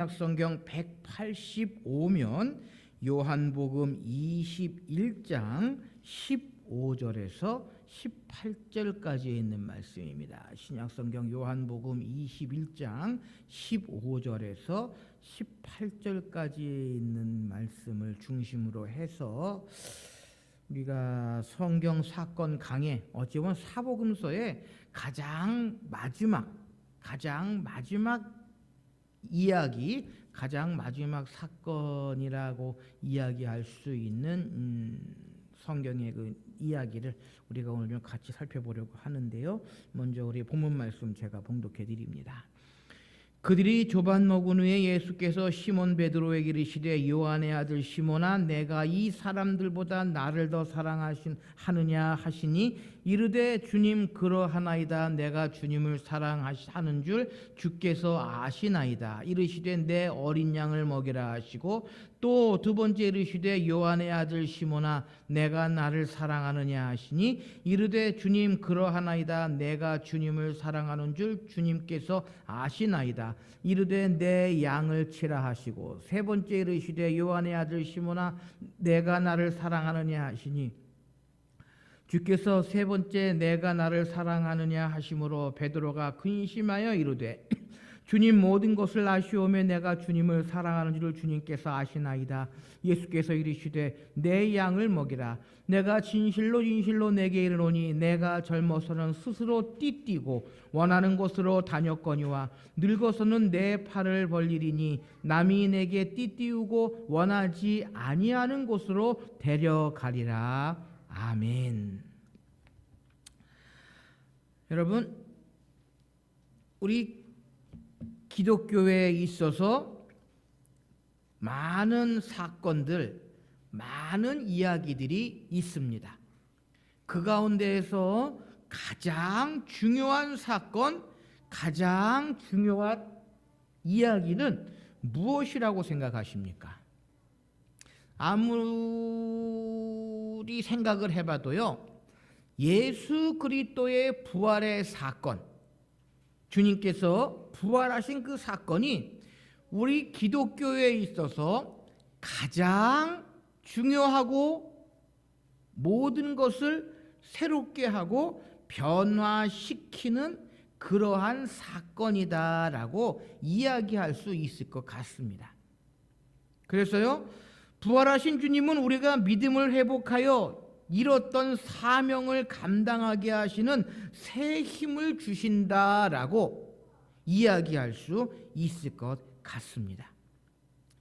성경 185면 요한복음 21장 15절에서 18절까지에 있는 말씀입니다. 신약성경 요한복음 21장 15절에서 18절까지에 있는 말씀을 중심으로 해서 우리가 성경 사건 강해, 어찌 보면 사복음서의 가장 마지막 이야기, 가장 마지막 사건이라고 이야기할 수 있는 성경의 그 이야기를 우리가 오늘 좀 같이 살펴보려고 하는데요. 먼저 우리 본문 말씀 제가 봉독해 드립니다. 그들이 조반 먹은 후에 예수께서 시몬 베드로에게 이르시되 요한의 아들 시몬아 내가 이 사람들보다 나를 더 사랑하느냐 하시니 이르되 주님 그러하나이다. 내가 주님을 사랑하는 줄 주께서 아시나이다. 이르시되 내 어린 양을 먹이라 하시고 또 두 번째 이르시되 요한의 아들 시몬아 내가 나를 사랑하느냐 하시니 이르되 주님 그러하나이다. 내가 주님을 사랑하는 줄 주님께서 아시나이다. 이르되 내 양을 치라 하시고 세 번째 이르시되 요한의 아들 시몬아 내가 나를 사랑하느냐 하시니 주께서 세 번째 내가 나를 사랑하느냐 하심으로 베드로가 근심하여 이르되 주님 모든 것을 아시오며 내가 주님을 사랑하는 줄을 주님께서 아시나이다. 예수께서 이르시되 내 양을 먹이라. 내가 진실로 진실로 내게 이르노니 내가 젊어서는 스스로 띠띠고 원하는 곳으로 다녔거니와 늙어서는 내 팔을 벌리리니 남이 내게 띠띠우고 원하지 아니하는 곳으로 데려가리라. 아멘. 여러분, 우리 기독교에 있어서 많은 사건들, 많은 이야기들이 있습니다. 그 가운데에서 가장 중요한 사건, 가장 중요한 이야기는 무엇이라고 생각하십니까? 아무리 생각을 해봐도요, 예수 그리스도의 부활의 사건, 주님께서 부활하신 그 사건이 우리 기독교에 있어서 가장 중요하고 모든 것을 새롭게 하고 변화시키는 그러한 사건이다라고 이야기할 수 있을 것 같습니다. 그래서요, 부활하신 주님은 우리가 믿음을 회복하여 잃었던 사명을 감당하게 하시는 새 힘을 주신다라고 이야기할 수 있을 것 같습니다.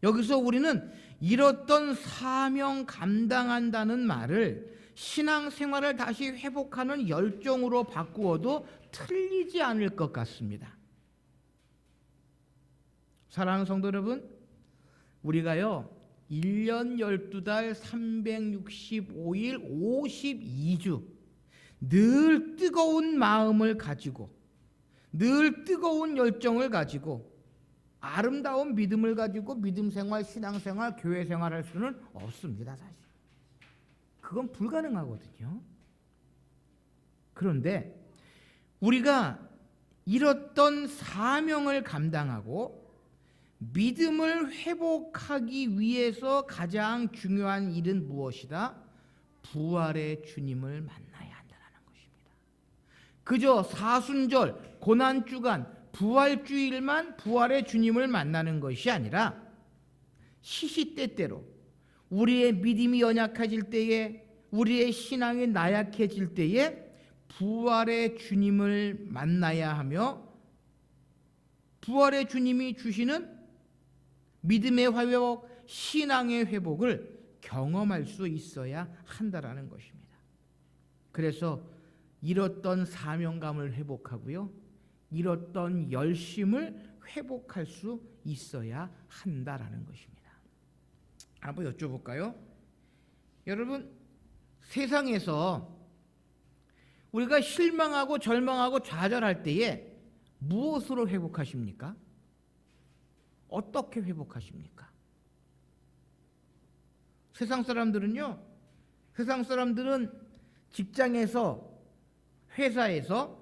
여기서 우리는 잃었던 사명 감당한다는 말을 신앙생활을 다시 회복하는 열정으로 바꾸어도 틀리지 않을 것 같습니다. 사랑하는 성도 여러분, 우리가요 1년 12달 365일 52주 늘 뜨거운 마음을 가지고 늘 뜨거운 열정을 가지고 아름다운 믿음을 가지고 믿음생활, 신앙생활, 교회생활 할 수는 없습니다. 사실 그건 불가능하거든요. 그런데 우리가 잃었던 사명을 감당하고 믿음을 회복하기 위해서 가장 중요한 일은 무엇이다? 부활의 주님을 만나야 한다는 것입니다. 그저 사순절, 고난주간, 부활주일만 부활의 주님을 만나는 것이 아니라 시시때때로 우리의 믿음이 연약해질 때에, 우리의 신앙이 나약해질 때에 부활의 주님을 만나야 하며 부활의 주님이 주시는 믿음의 회복, 신앙의 회복을 경험할 수 있어야 한다라는 것입니다. 그래서 잃었던 사명감을 회복하고요, 잃었던 열심을 회복할 수 있어야 한다라는 것입니다. 한번 여쭤볼까요? 여러분, 세상에서 우리가 실망하고 절망하고 좌절할 때에 무엇으로 회복하십니까? 어떻게 회복하십니까? 세상 사람들은 직장에서, 회사에서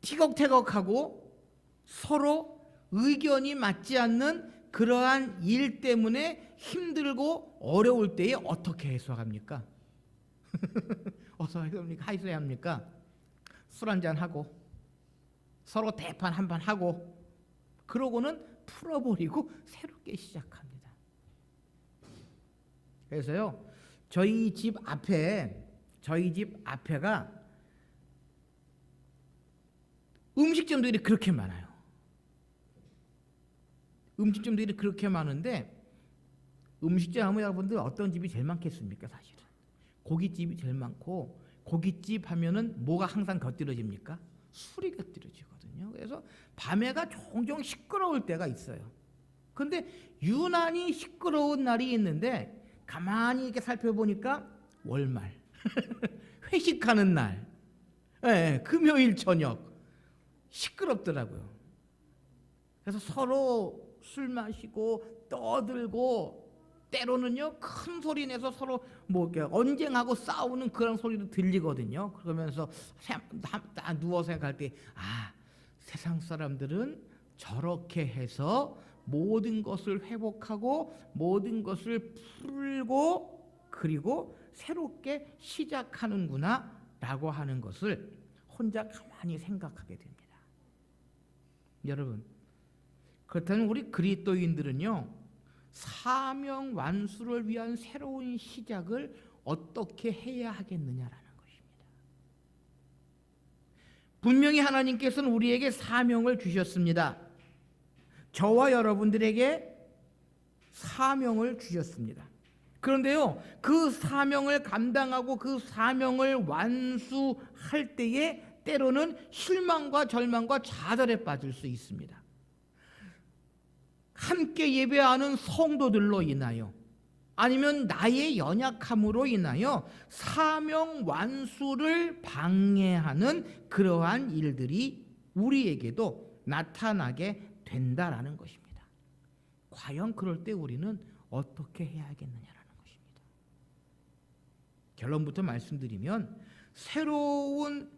티격태격하고 서로 의견이 맞지 않는 그러한 일 때문에 힘들고 어려울 때에 어떻게 해소합니까? 어서 해소해야 합니까? 술 한잔 하고 서로 대판 한판 하고 그러고는 풀어버리고 새롭게 시작합니다. 그래서요, 저희 집 앞에가 음식점들이 그렇게 많아요. 음식점들이 그렇게 많은데, 음식점 하면 여러분들 어떤 집이 제일 많겠습니까? 사실은 고깃집이 제일 많고, 고깃집 하면은 뭐가 항상 곁들여집니까? 술이 곁들여지거든요. 그래서 밤에가 종종 시끄러울 때가 있어요. 근데 유난히 시끄러운 날이 있는데 가만히 이렇게 살펴보니까 월말 회식하는 날, 예, 금요일 저녁 시끄럽더라고요. 그래서 서로 술 마시고 떠들고 때로는요 큰 소리 내서 서로 뭐 언쟁하고 싸우는 그런 소리도 들리거든요. 그러면서 누워서 생각할 때 세상 사람들은 저렇게 해서 모든 것을 회복하고 모든 것을 풀고 그리고 새롭게 시작하는구나 라고 하는 것을 혼자 가만히 생각하게 됩니다. 여러분, 그렇다면 우리 그리스도인들은요 사명 완수를 위한 새로운 시작을 어떻게 해야 하겠느냐라는 것입니다. 분명히 하나님께서는 우리에게 사명을 주셨습니다. 저와 여러분들에게 사명을 주셨습니다. 그런데요, 그 사명을 감당하고 그 사명을 완수할 때에 때로는 실망과 절망과 좌절에 빠질 수 있습니다. 함께 예배하는 성도들로 인하여 아니면 나의 연약함으로 인하여 사명 완수를 방해하는 그러한 일들이 우리에게도 나타나게 된다라는 것입니다. 과연 그럴 때 우리는 어떻게 해야 하겠느냐라는 것입니다. 결론부터 말씀드리면 새로운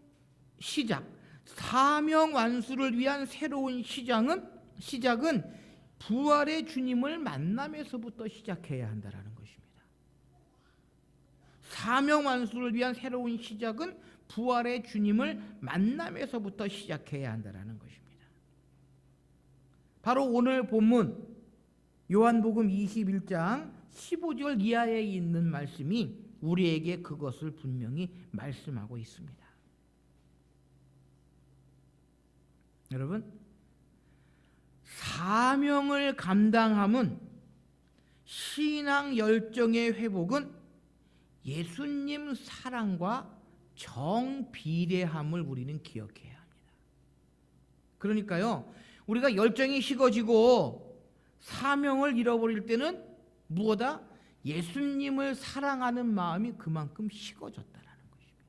시작, 사명 완수를 위한 새로운 시작은 부활의 주님을 만남에서부터 시작해야 한다라는 것입니다. 사명 완수를 위한 새로운 시작은 부활의 주님을 만남에서부터 시작해야 한다라는 것입니다. 바로 오늘 본문 요한복음 21장 15절 이하에 있는 말씀이 우리에게 그것을 분명히 말씀하고 있습니다. 여러분, 사명을 감당함은 신앙 열정의 회복은 예수님 사랑과 정비례함을 우리는 기억해야 합니다. 그러니까요, 우리가 열정이 식어지고 사명을 잃어버릴 때는 무엇보다 예수님을 사랑하는 마음이 그만큼 식어졌다라는 것입니다.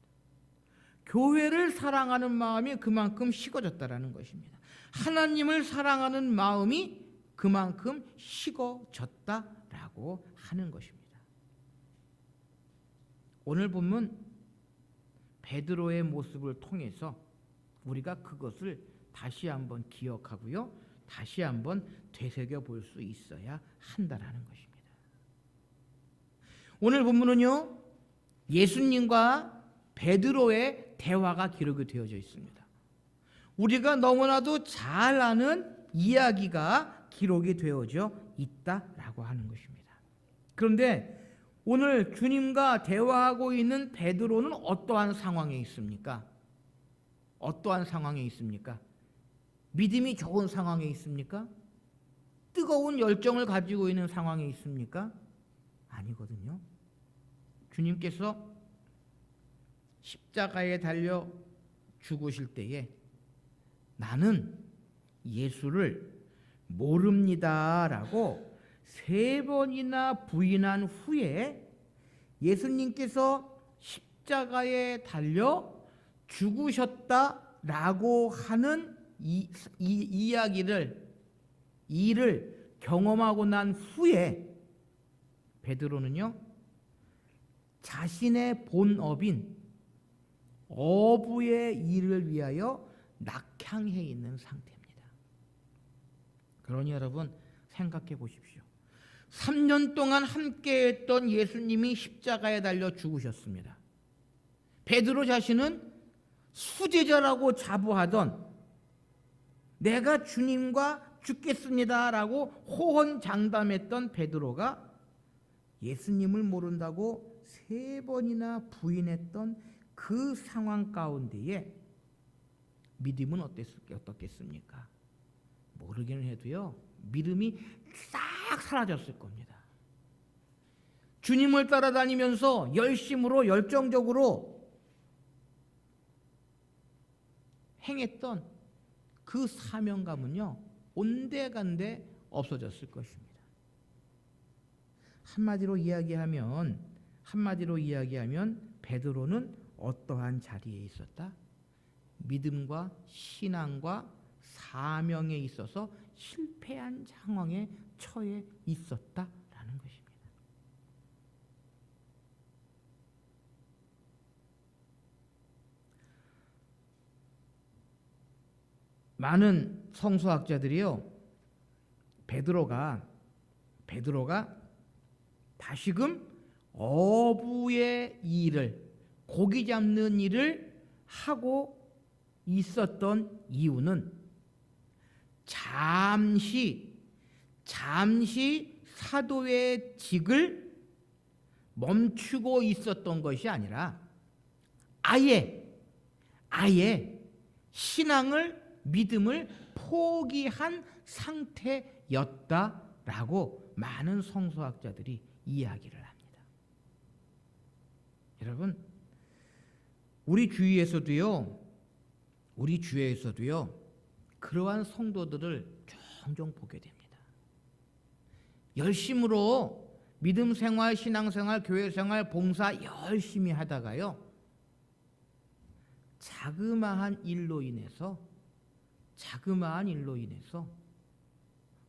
교회를 사랑하는 마음이 그만큼 식어졌다라는 것입니다. 하나님을 사랑하는 마음이 그만큼 식어졌다라고 하는 것입니다. 오늘 본문 베드로의 모습을 통해서 우리가 그것을 다시 한번 기억하고요, 다시 한번 되새겨 볼 수 있어야 한다라는 것입니다. 오늘 본문은요, 예수님과 베드로의 대화가 기록이 되어져 있습니다. 우리가 너무나도 잘 아는 이야기가 기록이 되어져 있다라고 하는 것입니다. 그런데 오늘 주님과 대화하고 있는 베드로는 어떠한 상황에 있습니까? 어떠한 상황에 있습니까? 믿음이 좋은 상황에 있습니까? 뜨거운 열정을 가지고 있는 상황에 있습니까? 아니거든요. 주님께서 십자가에 달려 죽으실 때에 나는 예수를 모릅니다라고 3번이나 부인한 후에 예수님께서 십자가에 달려 죽으셨다라고 하는 일을 경험하고 난 후에 베드로는요, 자신의 본업인 어부의 일을 위하여 낙향해 있는 상태입니다. 그러니 여러분 생각해 보십시오. 3년 동안 함께했던 예수님이 십자가에 달려 죽으셨습니다. 베드로 자신은 수제자라고 자부하던 내가 주님과 죽겠습니다라고 호언장담했던 베드로가 예수님을 모른다고 3번이나 부인했던 그 상황 가운데에 믿음은 어떻겠습니까? 모르기는 해도요, 믿음이 싹 사라졌을 겁니다. 주님을 따라다니면서 열심으로 열정적으로 행했던 그 사명감은요, 온데간데 없어졌을 것입니다. 한마디로 이야기하면 베드로는 어떠한 자리에 있었다? 믿음과 신앙과 사명에 있어서 실패한 상황에 처해 있었다라는 것입니다. 많은 성서학자들이요, 베드로가 다시금 어부의 일을, 고기 잡는 일을 하고 있었던 이유는 잠시 사도의 직을 멈추고 있었던 것이 아니라 아예 신앙을, 믿음을 포기한 상태였다라고 많은 성서학자들이 이야기를 합니다. 여러분, 우리 주위에서도요 그러한 성도들을 종종 보게 됩니다. 열심으로 믿음 생활, 신앙 생활, 교회 생활, 봉사 열심히 하다가요, 자그마한 일로 인해서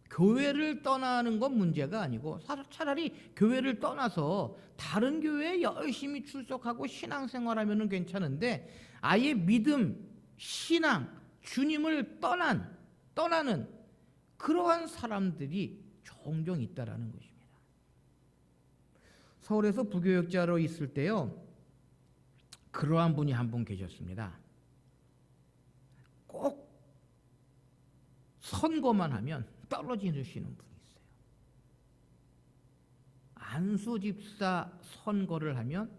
교회를 떠나는 건 문제가 아니고 차라리 교회를 떠나서 다른 교회에 열심히 출석하고 신앙생활하면 괜찮은데 아예 믿음, 신앙, 주님을 떠나는 그러한 사람들이 종종 있다라는 것입니다. 서울에서 부교역자로 있을 때요, 그러한 분이 한 분 계셨습니다. 꼭 선거만 하면 떨어지시는 분이 있어요. 안수 집사 선거를 하면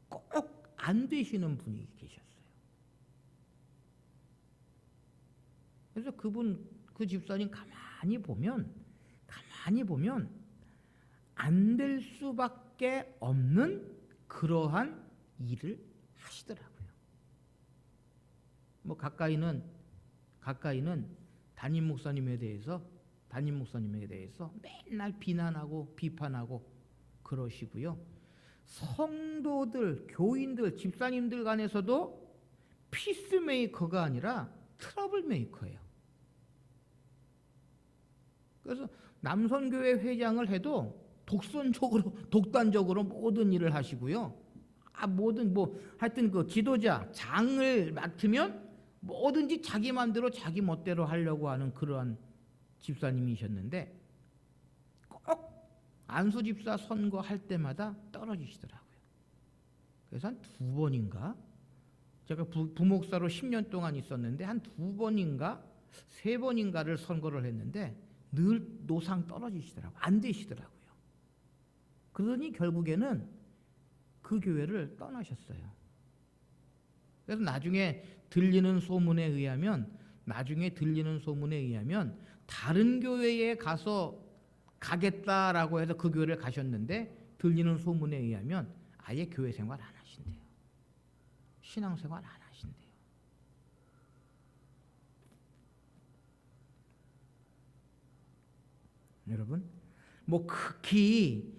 꼭 안 되시는 분이 계셨어요. 그래서 그 집사님 가만히 보면 안 될 수밖에 없는 그러한 일을 하시더라고요. 뭐 가까이는 담임 목사님에 대해서 맨날 비난하고 비판하고 그러시고요. 성도들, 교인들, 집사님들 간에서도 피스메이커가 아니라 트러블 메이커예요. 그래서 남선교회 회장을 해도 독단적으로 모든 일을 하시고요. 하여튼 그 지도자, 장을 맡으면 뭐든지 자기 마음대로 자기 멋대로 하려고 하는 그러한 집사님이셨는데 꼭 안수 집사 선거할 때마다 떨어지시더라고요. 그래서 한 2번인가, 제가 부목사로 10년 동안 있었는데 한 2번인가 3번인가를 선거를 했는데 늘 노상 떨어지시더라고요. 안 되시더라고요. 그러더니 결국에는 그 교회를 떠나셨어요. 그래서 나중에 들리는 소문에 의하면 다른 교회에 가겠다라고 해서 그 교회를 가셨는데 들리는 소문에 의하면 아예 교회 생활 안 하신대요. 신앙 생활 안 하신대요. 여러분, 뭐 극히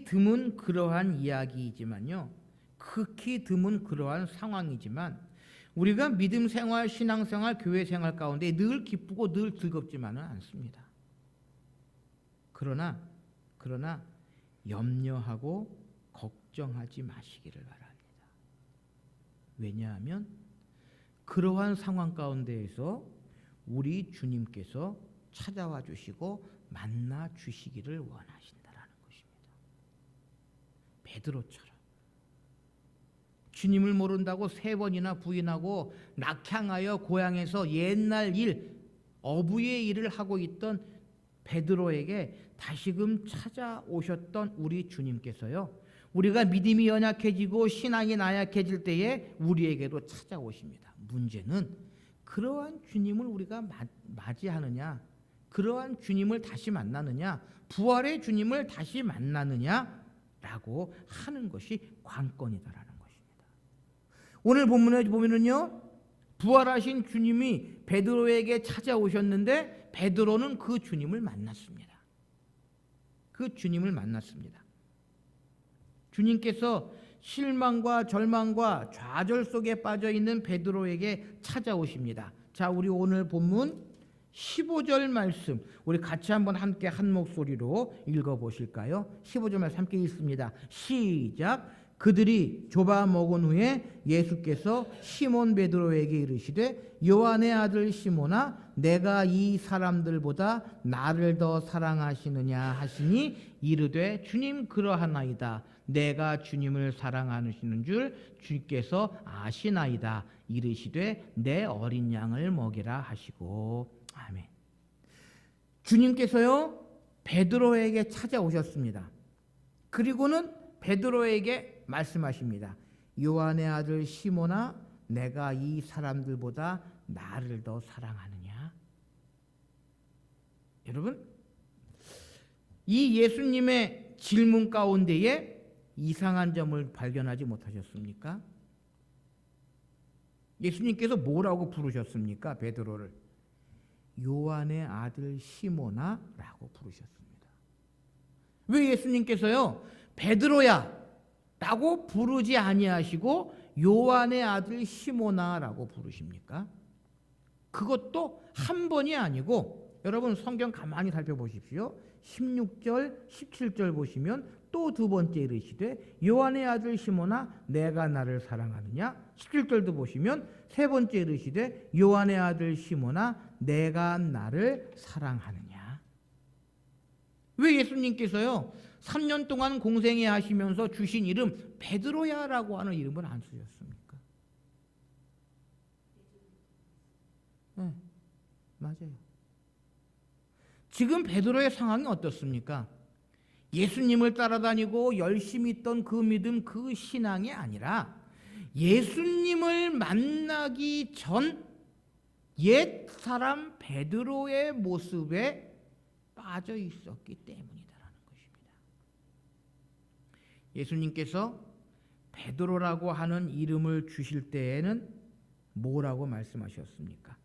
드문 그러한 이야기이지만요, 극히 드문 그러한 상황이지만 우리가 믿음 생활, 신앙 생활, 교회 생활 가운데 늘 기쁘고 늘 즐겁지만은 않습니다. 그러나 염려하고 걱정하지 마시기를 바랍니다. 왜냐하면 그러한 상황 가운데에서 우리 주님께서 찾아와 주시고 만나 주시기를 원하신다라는 것입니다. 베드로처럼 주님을 모른다고 3번이나 부인하고 낙향하여 고향에서 옛날 일, 어부의 일을 하고 있던 베드로에게 다시금 찾아오셨던 우리 주님께서요, 우리가 믿음이 연약해지고 신앙이 나약해질 때에 우리에게도 찾아오십니다. 문제는 그러한 주님을 우리가 맞이하느냐, 그러한 주님을 다시 만나느냐, 부활의 주님을 다시 만나느냐라고 하는 것이 관건이다라는 것입니다. 오늘 본문에 보면은요, 부활하신 주님이 베드로에게 찾아오셨는데 베드로는 그 주님을 만났습니다. 그 주님을 만났습니다. 주님께서 실망과 절망과 좌절 속에 빠져 있는 베드로에게 찾아오십니다. 자, 우리 오늘 본문 15절 말씀 우리 같이 한번 함께 한 목소리로 읽어 보실까요? 15절 말씀 함께 읽습니다. 시작. 그들이 좁아 먹은 후에 예수께서 시몬 베드로에게 이르시되 요한의 아들 시몬아 내가 이 사람들보다 나를 더 사랑하시느냐 하시니 이르되 주님 그러하나이다. 내가 주님을 사랑하시는 줄 주께서 아시나이다. 이르시되 내 어린 양을 먹이라 하시고. 아멘. 주님께서요 베드로에게 찾아오셨습니다. 그리고는 베드로에게 말씀하십니다. 요한의 아들 시몬아 내가 이 사람들보다 나를 더 사랑하느냐? 여러분, 이 예수님의 질문 가운데에 이상한 점을 발견하지 못하셨습니까? 예수님께서 뭐라고 부르셨습니까? 베드로를 요한의 아들 시몬아 라고 부르셨습니다. 왜 예수님께서요 베드로야 라고 부르지 아니하시고 요한의 아들 시몬아 라고 부르십니까? 그것도 한 번이 아니고 여러분 성경 가만히 살펴보십시오. 16절 17절 보시면 또 두 번째 이르시되 요한의 아들 시몬아 내가 나를 사랑하느냐. 17절도 보시면 세 번째 이르시되 요한의 아들 시몬아 내가 나를 사랑하느냐. 왜 예수님께서요 3년 동안 공생애 하시면서 주신 이름 베드로야라고 하는 이름을 안 쓰셨습니까? 네, 맞아요. 지금 베드로의 상황이 어떻습니까? 예수님을 따라다니고 열심히 있던 그 믿음, 그 신앙이 아니라 예수님을 만나기 전 옛 사람 베드로의 모습에 빠져 있었기 때문이다라는 것입니다. 예수님께서 베드로라고 하는 이름을 주실 때에는 뭐라고 말씀하셨습니까?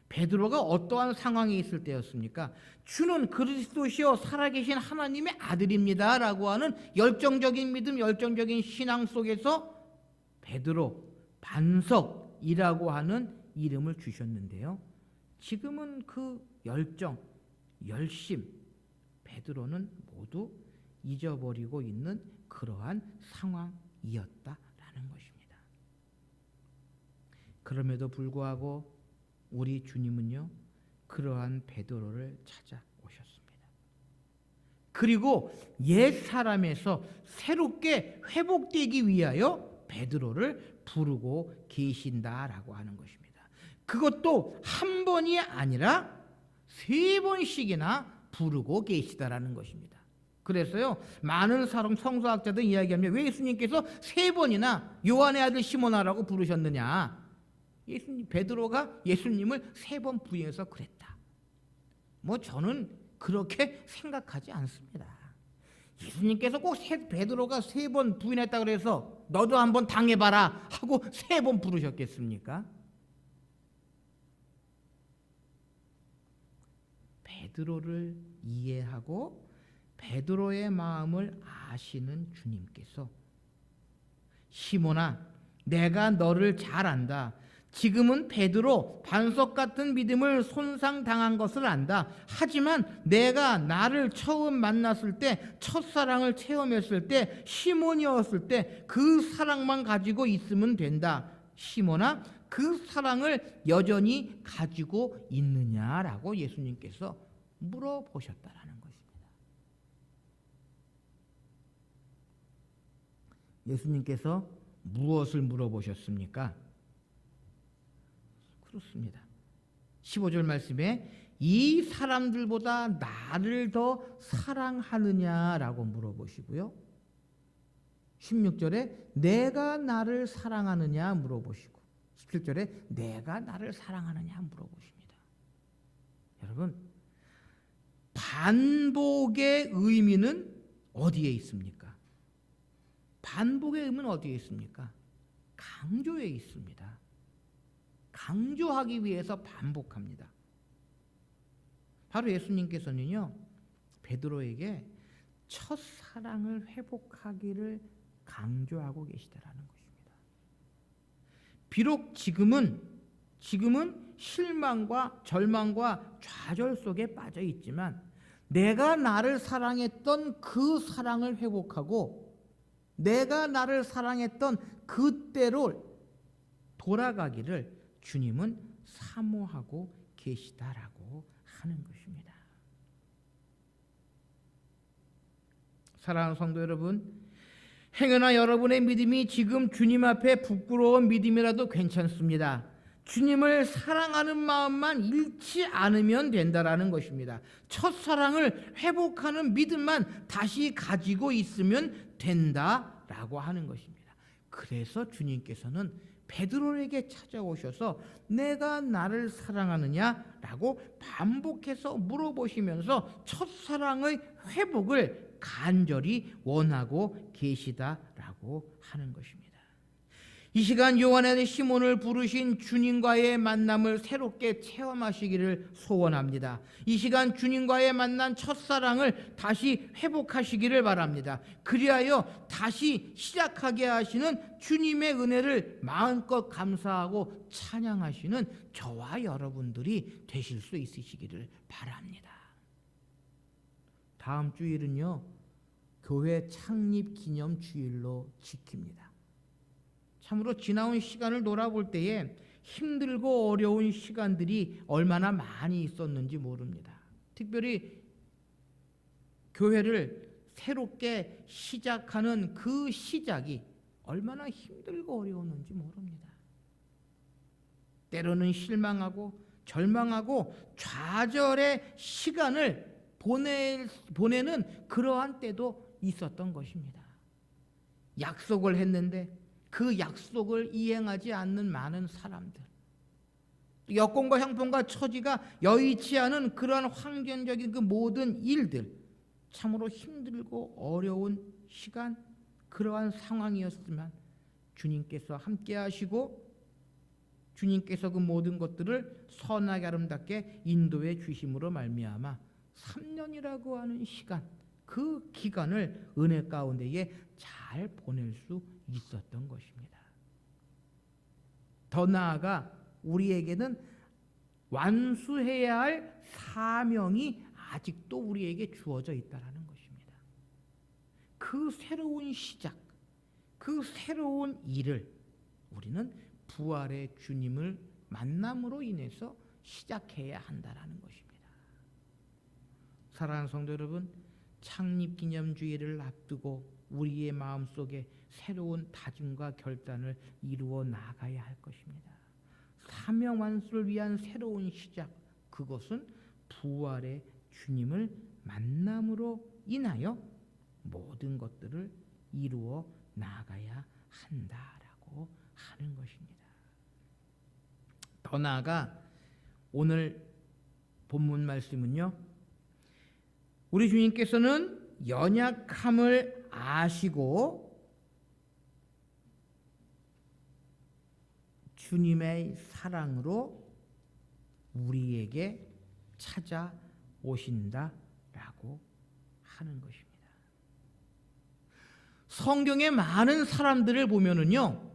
베드로가 어떠한 상황에 있을 때였습니까? 주는 그리스도시요 살아계신 하나님의 아들입니다 라고 하는 열정적인 믿음, 열정적인 신앙 속에서 베드로, 반석이라고 하는 이름을 주셨는데요, 지금은 그 열정, 열심, 베드로는 모두 잊어버리고 있는 그러한 상황이었다라는 것입니다. 그럼에도 불구하고 우리 주님은요 그러한 베드로를 찾아오셨습니다. 그리고 옛 사람에서 새롭게 회복되기 위하여 베드로를 부르고 계신다라고 하는 것입니다. 그것도 한 번이 아니라 3번씩이나 부르고 계시다라는 것입니다. 그래서요 많은 성서학자들 이야기합니다. 왜 예수님께서 3번이나 요한의 아들 시몬아라고 부르셨느냐? 베드로가 예수님을 3번 부인해서 그랬다. 저는 그렇게 생각하지 않습니다. 예수님께서 꼭 베드로가 3번 부인했다 그래서 너도 한번 당해봐라 하고 3번 부르셨겠습니까? 베드로를 이해하고 베드로의 마음을 아시는 주님께서 시몬아 내가 너를 잘 안다. 지금은 베드로 반석 같은 믿음을 손상당한 것을 안다. 하지만 내가 나를 처음 만났을 때 첫사랑을 체험했을 때 시몬이었을 때 그 사랑만 가지고 있으면 된다. 시몬아 그 사랑을 여전히 가지고 있느냐라고 예수님께서 물어보셨다라는 것입니다. 예수님께서 무엇을 물어보셨습니까? 그렇습니다. 15절 말씀에 이 사람들보다 나를 더 사랑하느냐라고 물어보시고요. 16절에 내가 나를 사랑하느냐 물어보시고 17절에 내가 나를 사랑하느냐 물어보십니다. 여러분, 반복의 의미는 어디에 있습니까? 반복의 의미는 어디에 있습니까? 강조에 있습니다. 강조하기 위해서 반복합니다. 바로 예수님께서는요, 베드로에게 첫사랑을 회복하기를 강조하고 계시다라는 것입니다. 비록 지금은 실망과 절망과 좌절 속에 빠져 있지만 내가 나를 사랑했던 그 사랑을 회복하고 내가 나를 사랑했던 그때로 돌아가기를 주님은 사모하고 계시다라고 하는 것입니다. 사랑하는 성도 여러분, 행여나 여러분의 믿음이 지금 주님 앞에 부끄러운 믿음이라도 괜찮습니다. 주님을 사랑하는 마음만 잃지 않으면 된다라는 것입니다. 첫사랑을 회복하는 믿음만 다시 가지고 있으면 된다라고 하는 것입니다. 그래서 주님께서는 베드로에게 찾아오셔서 내가 나를 사랑하느냐라고 반복해서 물어보시면서 첫사랑의 회복을 간절히 원하고 계시다라고 하는 것입니다. 이 시간 요한의 시몬을 부르신 주님과의 만남을 새롭게 체험하시기를 소원합니다. 이 시간 주님과의 만난 첫사랑을 다시 회복하시기를 바랍니다. 그리하여 다시 시작하게 하시는 주님의 은혜를 마음껏 감사하고 찬양하시는 저와 여러분들이 되실 수 있으시기를 바랍니다. 다음 주일은요, 교회 창립 기념 주일로 지킵니다. 참으로 지나온 시간을 돌아볼 때에 힘들고 어려운 시간들이 얼마나 많이 있었는지 모릅니다. 특별히 교회를 새롭게 시작하는 그 시작이 얼마나 힘들고 어려웠는지 모릅니다. 때로는 실망하고 절망하고 좌절의 시간을 보내는 그러한 때도 있었던 것입니다. 약속을 했는데 그 약속을 이행하지 않는 많은 사람들, 여건과 형편과 처지가 여의치 않은 그러한 환경적인 그 모든 일들, 참으로 힘들고 어려운 시간, 그러한 상황이었지만 주님께서 함께 하시고 주님께서 그 모든 것들을 선하게 아름답게 인도해 주심으로 말미암아 3년이라고 하는 시간, 그 기간을 은혜 가운데에 잘 보낼 수 있었던 것입니다. 더 나아가 우리에게는 완수해야 할 사명이 아직도 우리에게 주어져 있다는 것입니다. 그 새로운 시작, 그 새로운 일을 우리는 부활의 주님을 만남으로 인해서 시작해야 한다는 것입니다. 사랑하는 성도 여러분, 창립기념주의를 앞두고 우리의 마음속에 새로운 다짐과 결단을 이루어 나가야 할 것입니다. 사명 완수를 위한 새로운 시작, 그것은 부활의 주님을 만남으로 인하여 모든 것들을 이루어 나가야 한다라고 하는 것입니다. 더 나아가 오늘 본문 말씀은요, 우리 주님께서는 연약함을 아시고 주님의 사랑으로 우리에게 찾아오신다라고 하는 것입니다. 성경의 많은 사람들을 보면은요,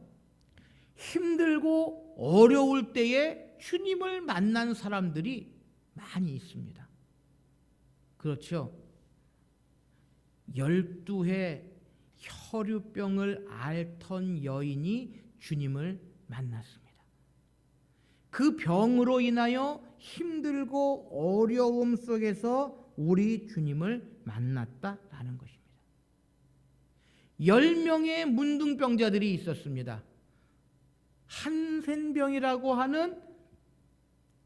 힘들고 어려울 때에 주님을 만난 사람들이 많이 있습니다. 그렇죠? 12해 혈유병을 앓던 여인이 주님을 만났습니다. 그 병으로 인하여 힘들고 어려움 속에서 우리 주님을 만났다라는 것입니다. 10명의 문둥병자들이 있었습니다. 한센병이라고 하는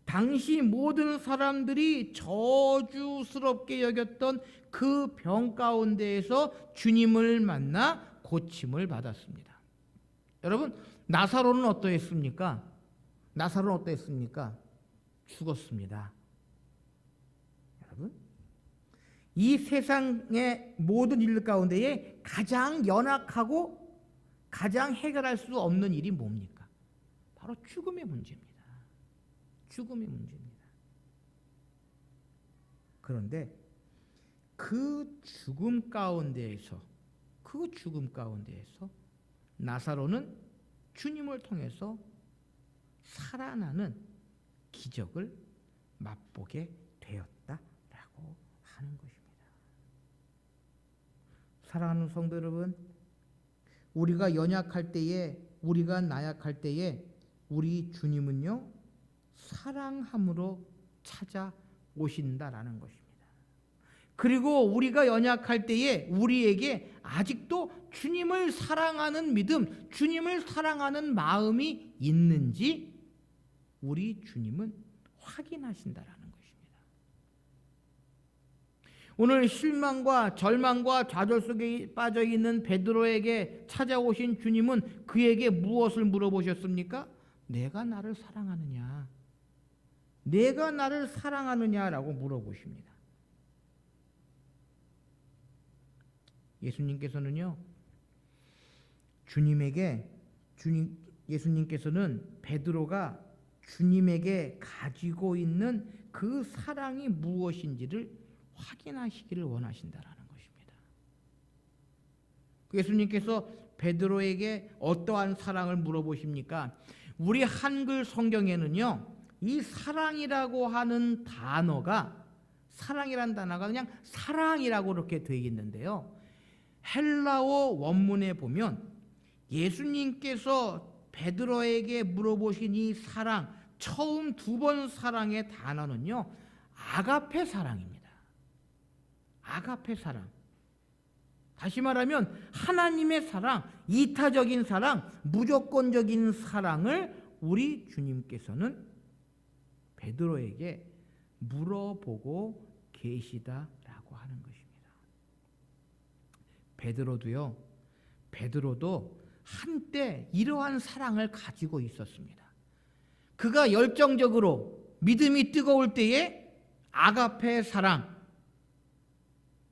당시 모든 사람들이 저주스럽게 여겼던 그 병 가운데에서 주님을 만나 고침을 받았습니다. 여러분, 나사로는 어떠했습니까? 나사로는 어떠했습니까? 죽었습니다. 여러분, 이 세상의 모든 일 가운데에 가장 연약하고 가장 해결할 수 없는 일이 뭡니까? 바로 죽음의 문제입니다. 죽음의 문제입니다. 그런데 그 죽음 가운데에서 나사로는 주님을 통해서 살아나는 기적을 맛보게 되었다라고 하는 것입니다. 사랑하는 성도 여러분, 우리가 연약할 때에, 우리가 나약할 때에 우리 주님은요, 사랑함으로 찾아오신다라는 것입니다. 그리고 우리가 연약할 때에 우리에게 아직도 주님을 사랑하는 믿음, 주님을 사랑하는 마음이 있는지 우리 주님은 확인하신다라는 것입니다. 오늘 실망과 절망과 좌절 속에 빠져 있는 베드로에게 찾아오신 주님은 그에게 무엇을 물어보셨습니까? 내가 나를 사랑하느냐? 내가 나를 사랑하느냐라고 물어보십니다. 예수님께서는요, 예수님께서는 베드로가 주님에게 가지고 있는 그 사랑이 무엇인지를 확인하시기를 원하신다라는 것입니다. 예수님께서 베드로에게 어떠한 사랑을 물어보십니까? 우리 한글 성경에는요, 이 사랑이라고 하는 단어가, 사랑이라는 단어가 그냥 사랑이라고 이렇게 되어 있는데요, 헬라어 원문에 보면 예수님께서 베드로에게 물어보신 이 사랑, 처음 2번 사랑의 단어는요, 아가페 사랑입니다. 아가페 사랑. 다시 말하면 하나님의 사랑, 이타적인 사랑, 무조건적인 사랑을 우리 주님께서는 베드로에게 물어보고 계시다라고 하는 것입니다. 베드로도 한때 이러한 사랑을 가지고 있었습니다. 그가 열정적으로 믿음이 뜨거울 때에 아가페 사랑,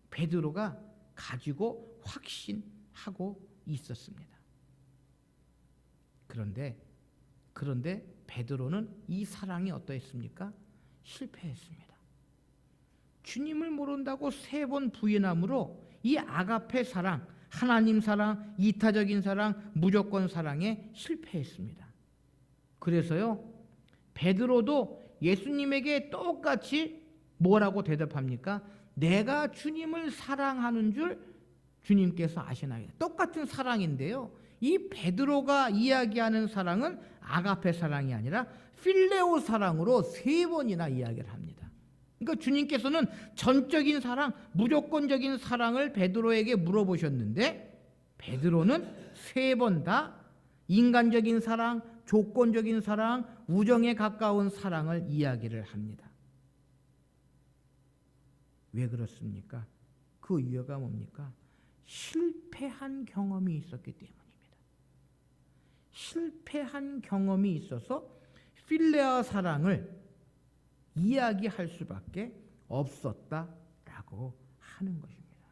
베드로가 가지고 확신하고 있었습니다. 그런데 베드로는 이 사랑이 어떠했습니까? 실패했습니다. 주님을 모른다고 3번 부인함으로 이 아가페 사랑, 하나님 사랑, 이타적인 사랑, 무조건 사랑에 실패했습니다. 그래서요, 베드로도 예수님에게 똑같이 뭐라고 대답합니까? 내가 주님을 사랑하는 줄 주님께서 아시나요? 똑같은 사랑인데요, 이 베드로가 이야기하는 사랑은 아가페 사랑이 아니라 필레오 사랑으로 3번이나 이야기를 합니다. 그러니까 주님께서는 전적인 사랑, 무조건적인 사랑을 베드로에게 물어보셨는데 베드로는 3번 다 인간적인 사랑, 조건적인 사랑, 우정에 가까운 사랑을 이야기를 합니다. 왜 그렇습니까? 그 이유가 뭡니까? 실패한 경험이 있었기 때문입니다. 실패한 경험이 있어서 필레아 사랑을 이야기할 수밖에 없었다라고 하는 것입니다.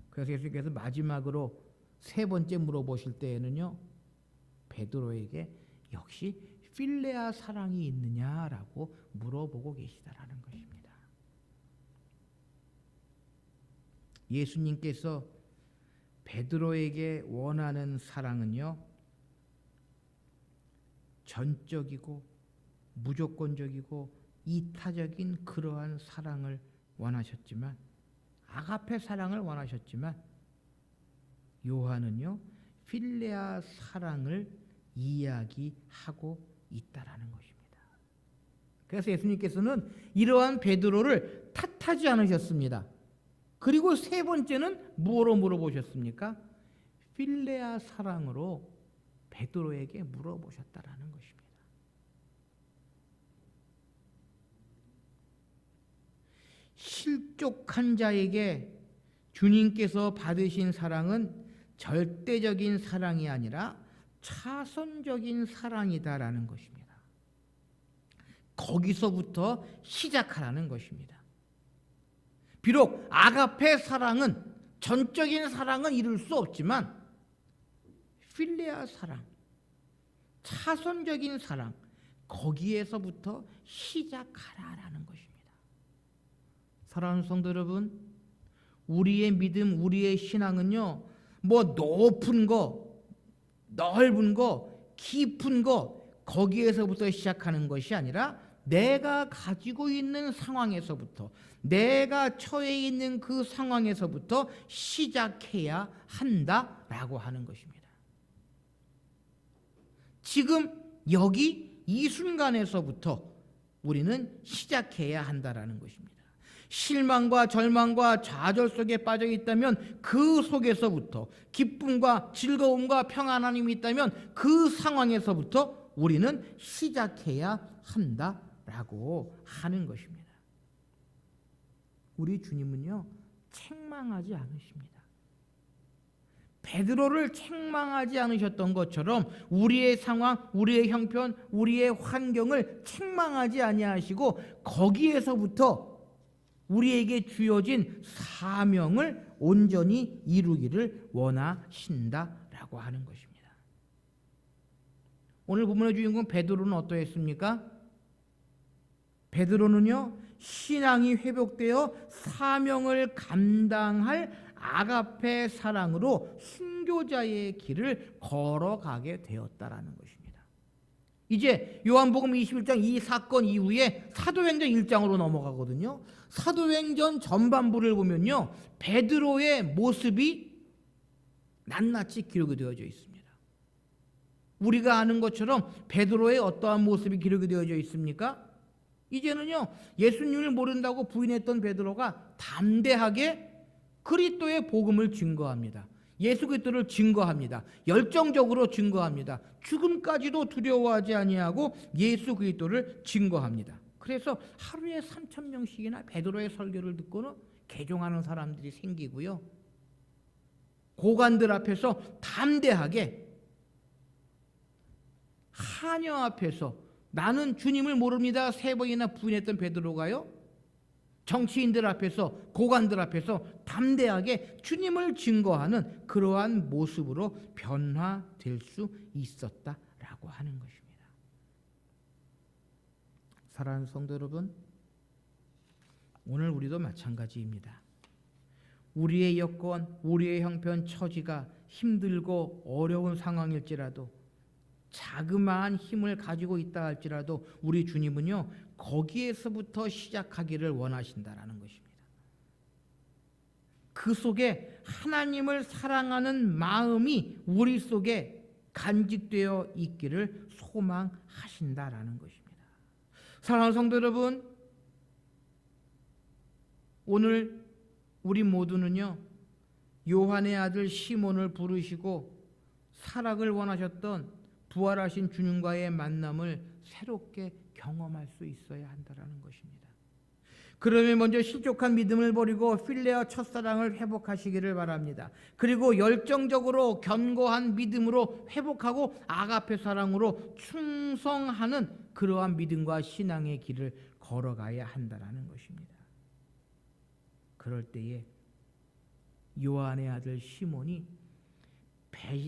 그래서 예수님께서 마지막으로 3번째 물어보실 때에는요, 베드로에게 역시 필레아 사랑이 있느냐라고 물어보고 계시다라는 것입니다. 예수님께서 베드로에게 원하는 사랑은요, 전적이고 무조건적이고 이타적인 그러한 사랑을 원하셨지만, 아가페 사랑을 원하셨지만, 요한은요 필레아 사랑을 이야기하고 있다라는 것입니다. 그래서 예수님께서는 이러한 베드로를 탓하지 않으셨습니다. 그리고 세 번째는 뭐로 물어보셨습니까? 필레아 사랑으로 베드로에게 물어보셨다라는 것입니다. 실족한 자에게 주님께서 받으신 사랑은 절대적인 사랑이 아니라 차선적인 사랑이다라는 것입니다. 거기서부터 시작하라는 것입니다. 비록 아가페 사랑은 전적인 사랑은 이룰 수 없지만 필레아 사랑, 차선적인 사랑, 거기에서부터 시작하라라는 것입니다. 사랑하는 성도 여러분, 우리의 믿음, 우리의 신앙은요, 뭐 높은 거, 넓은 거, 깊은 거, 거기에서부터 시작하는 것이 아니라 내가 가지고 있는 상황에서부터, 내가 처해 있는 그 상황에서부터 시작해야 한다라고 하는 것입니다. 지금 여기 이 순간에서부터 우리는 시작해야 한다라는 것입니다. 실망과 절망과 좌절 속에 빠져 있다면 그 속에서부터, 기쁨과 즐거움과 평안함이 있다면 그 상황에서부터 우리는 시작해야 한다라고 하는 것입니다. 우리 주님은요, 책망하지 않으십니다. 베드로를 책망하지 않으셨던 것처럼 우리의 상황, 우리의 형편, 우리의 환경을 책망하지 아니하시고 거기에서부터 우리에게 주어진 사명을 온전히 이루기를 원하신다라고 하는 것입니다. 오늘 본문의 주인공 베드로는 어떠했습니까? 베드로는요, 신앙이 회복되어 사명을 감당할 아가페 사랑으로 순교자의 길을 걸어가게 되었다라는 것입니다. 이제 요한복음 21장 이 사건 이후에 사도행전 1장으로 넘어가거든요. 사도행전 전반부를 보면요, 베드로의 모습이 낱낱이 기록이 되어져 있습니다. 우리가 아는 것처럼 베드로의 어떠한 모습이 기록이 되어져 있습니까? 이제는요, 예수님을 모른다고 부인했던 베드로가 담대하게 그리스도의 복음을 증거합니다. 예수 그리스도를 증거합니다. 열정적으로 증거합니다. 죽음까지도 두려워하지 아니하고 예수 그리스도를 증거합니다. 그래서 하루에 3,000명씩이나 베드로의 설교를 듣고는 개종하는 사람들이 생기고요. 고관들 앞에서 담대하게, 하녀 앞에서 나는 주님을 모릅니다 3번이나 부인했던 베드로가요, 정치인들 앞에서, 고관들 앞에서 담대하게 주님을 증거하는 그러한 모습으로 변화될 수 있었다라고 하는 것입니다. 사랑하는 성도 여러분, 오늘 우리도 마찬가지입니다. 우리의 여건, 우리의 형편, 처지가 힘들고 어려운 상황일지라도, 자그마한 힘을 가지고 있다 할지라도 우리 주님은요, 거기에서부터 시작하기를 원하신다라는 것입니다. 그 속에 하나님을 사랑하는 마음이 우리 속에 간직되어 있기를 소망하신다라는 것입니다. 사랑하는 성도 여러분, 오늘 우리 모두는요, 요한의 아들 시몬을 부르시고 사랑을 원하셨던 부활하신 주님과의 만남을 새롭게 경험할 수 있어야 한다는 것입니다. 그러면 먼저 실족한 믿음을 버리고 필레아 첫사랑을 회복하시기를 바랍니다. 그리고 열정적으로 견고한 믿음으로 회복하고 아가페 사랑으로 충성하는 그러한 믿음과 신앙의 길을 걸어가야 한다는 것입니다. 그럴 때에 요한의 아들 시몬이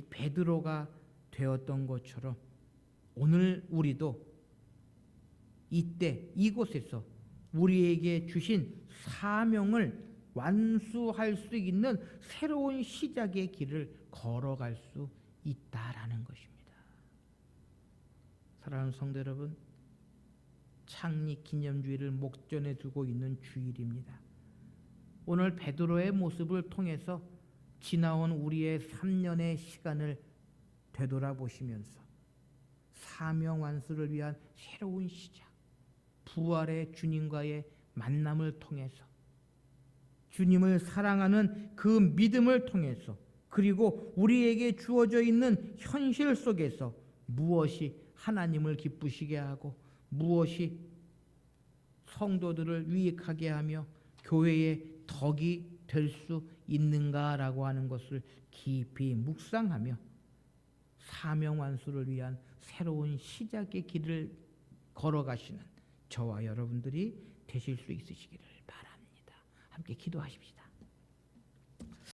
베드로가 되었던 것처럼 오늘 우리도 이때 이곳에서 우리에게 주신 사명을 완수할 수 있는 새로운 시작의 길을 걸어갈 수 있다라는 것입니다. 사랑하는 성도 여러분, 창립 기념주일을 목전에 두고 있는 주일입니다. 오늘 베드로의 모습을 통해서 지나온 우리의 3년의 시간을 되돌아보시면서 사명 완수를 위한 새로운 시작, 부활의 주님과의 만남을 통해서 주님을 사랑하는 그 믿음을 통해서 그리고 우리에게 주어져 있는 현실 속에서 무엇이 하나님을 기쁘시게 하고 무엇이 성도들을 유익하게 하며 교회의 덕이 될 수 있는가라고 하는 것을 깊이 묵상하며 사명 완수를 위한 새로운 시작의 길을 걸어가시는 저와 여러분들이 되실 수 있으시기를 바랍니다. 함께 기도하십시다.